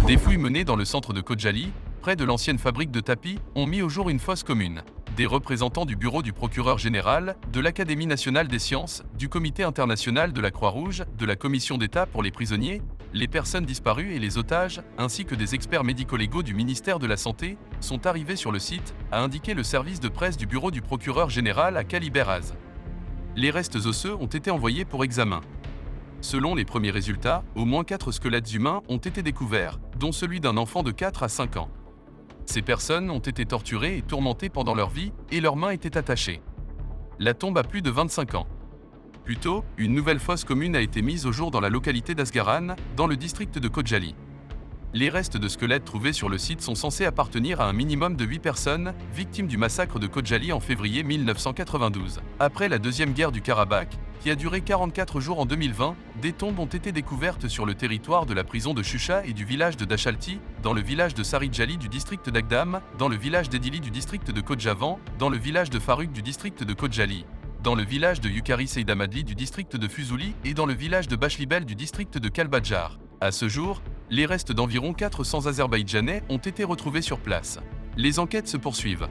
Des fouilles menées dans le centre de Khojaly, près de l'ancienne fabrique de tapis, ont mis au jour une fosse commune. Des représentants du bureau du procureur général, de l'Académie nationale des sciences, du Comité international de la Croix-Rouge, de la Commission d'État pour les prisonniers, les personnes disparues et les otages, ainsi que des experts médico-légaux du ministère de la Santé, sont arrivés sur le site, a indiqué le service de presse du bureau du procureur général à Kaliberaz. Les restes osseux ont été envoyés pour examen. Selon les premiers résultats, au moins 4 squelettes humains ont été découverts, dont celui d'un enfant de 4 à 5 ans. Ces personnes ont été torturées et tourmentées pendant leur vie, et leurs mains étaient attachées. La tombe a plus de 25 ans. Plus tôt, une nouvelle fosse commune a été mise au jour dans la localité d'Asgaran, dans le district de Khojaly. Les restes de squelettes trouvés sur le site sont censés appartenir à un minimum de 8 personnes, victimes du massacre de Khojaly en février 1992. Après la deuxième guerre du Karabakh, qui a duré 44 jours en 2020, des tombes ont été découvertes sur le territoire de la prison de Shusha et du village de Dashalti, dans le village de Saridjali du district d'Agdam, dans le village d'Edili du district de Khojavan, dans le village de Faruk du district de Khojaly, dans le village de Yukari Seydamadli du district de Fuzuli et dans le village de Bashlibel du district de Kalbadjar. À ce jour, les restes d'environ 400 Azerbaïdjanais ont été retrouvés sur place. Les enquêtes se poursuivent.